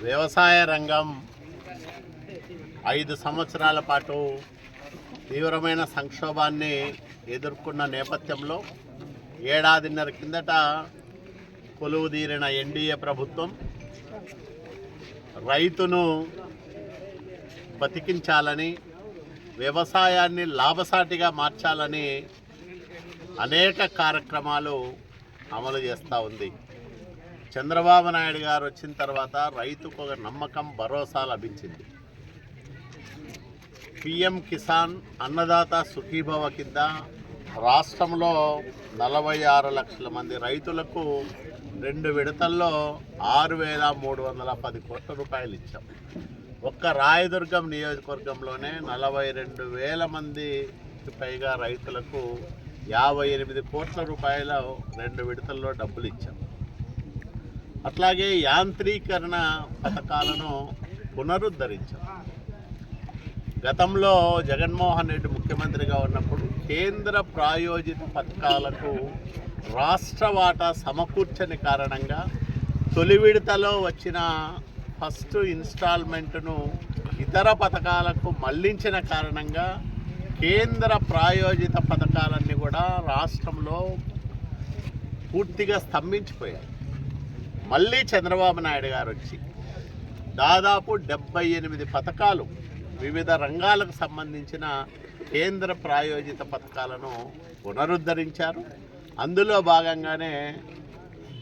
వ్యవసాయ రంగం 5 సంవత్సరాల పాటు తీవ్రమైన సంక్షోభాన్ని ఎదుర్కొన్న నేపథ్యంలో ఏడాదిన్నర కిందట కొలువుదీరిన ఎన్డీఏ ప్రభుత్వం రైతును బతికించాలని, వ్యవసాయాన్ని లాభసాటిగా మార్చాలని అనేక కార్యక్రమాలు అమలు చేస్తూ ఉంది. చంద్రబాబు నాయుడు గారు వచ్చిన తర్వాత రైతుకు ఒక నమ్మకం, భరోసా లభించింది. పిఎం కిసాన్ అన్నదాత సుఖీభవ కింద రాష్ట్రంలో 46 లక్షల మంది రైతులకు 2 విడతల్లో 6,310 కోట్ల రూపాయలు ఇచ్చాం. ఒక్క రాయదుర్గం నియోజకవర్గంలోనే 42,000 మందికి పైగా రైతులకు 58 కోట్ల రూపాయల 2 విడతల్లో డబ్బులు ఇచ్చాం. అట్లాగే యాంత్రీకరణ పథకాలను పునరుద్ధరించాం. గతంలో జగన్మోహన్ రెడ్డి ముఖ్యమంత్రిగా ఉన్నప్పుడు కేంద్ర ప్రాయోజిత పథకాలకు రాష్ట్ర వాటా సమకూర్చని కారణంగా తొలి విడతలో వచ్చిన ఫస్ట్ ఇన్స్టాల్మెంట్ను ఇతర పథకాలకు మళ్లించిన కారణంగా కేంద్ర ప్రాయోజిత పథకాలన్నీ కూడా రాష్ట్రంలో పూర్తిగా స్తంభించిపోయాయి. మళ్ళీ చంద్రబాబు నాయుడు గారు వచ్చి దాదాపు 78 పథకాలు, వివిధ రంగాలకు సంబంధించిన కేంద్ర ప్రాయోజిత పథకాలను పునరుద్ధరించారు. అందులో భాగంగానే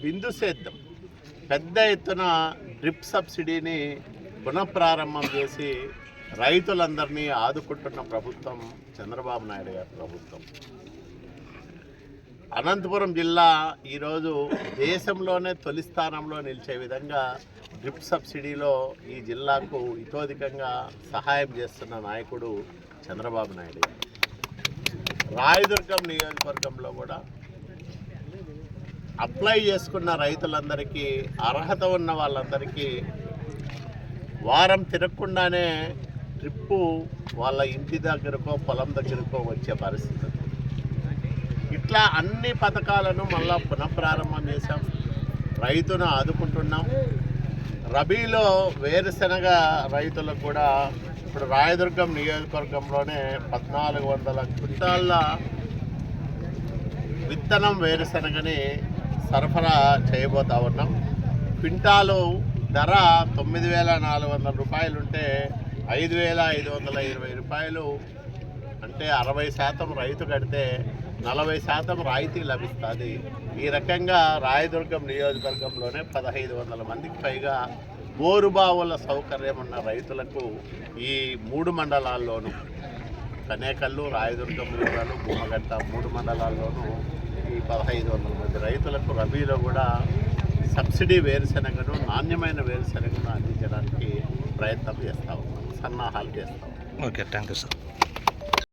బిందు సేద్యం, పెద్ద ఎత్తున డ్రిప్ సబ్సిడీని పునఃప్రారంభం చేసి రైతులందరినీ ఆదుకుంటున్న ప్రభుత్వం చంద్రబాబు నాయుడు గారి ప్రభుత్వం. అనంతపురం జిల్లా ఈరోజు దేశంలోనే తొలి స్థానంలో నిలిచే విధంగా డ్రిప్ సబ్సిడీలో ఈ జిల్లాకు ఇతోధికంగా సహాయం చేస్తున్న నాయకుడు చంద్రబాబు నాయుడు. రాయదుర్గం నియోజకవర్గంలో కూడా అప్లై చేసుకున్న రైతులందరికీ, అర్హత ఉన్న వాళ్ళందరికీ వారం తిరగకుండానే ట్రిప్పు వాళ్ళ ఇంటి దగ్గరకో పొలం దగ్గరకో వచ్చే పరిస్థితి. ఇట్లా అన్ని పథకాలను మళ్ళా పునఃప్రారంభం చేశాం. రైతును ఆదుకుంటున్నాం. రబీలో వేరుశెనగ రైతులకు కూడా ఇప్పుడు రాయదుర్గం నియోజకవర్గంలోనే 1,400 క్వింటాళ్ళ విత్తనం వేరుశెనగని సరఫరా చేయబోతా ఉన్నాం. క్వింటాలు ధర 9,400 రూపాయలు ఉంటే 5,520 రూపాయలు, అంటే 60% రైతు కడితే 40% రాయితీ లభిస్తుంది. ఈ రకంగా రాయదుర్గం నియోజకవర్గంలోనే 1,500 మందికి పైగా బోరుబావుల సౌకర్యం ఉన్న రైతులకు ఈ 3 మండలాల్లోనూ, కనేకల్లు, రాయదుర్గం రూరల్, గుమ్మగంట 3 మండలాల్లోనూ ఈ 1,500 మంది రైతులకు రబీలో కూడా సబ్సిడీ వేరుశెనగను, నాణ్యమైన వేరుశెనగను అందించడానికి ప్రయత్నం చేస్తూ ఉన్నాం, సన్నాహాలు చేస్తాం. Okay, thank you sir.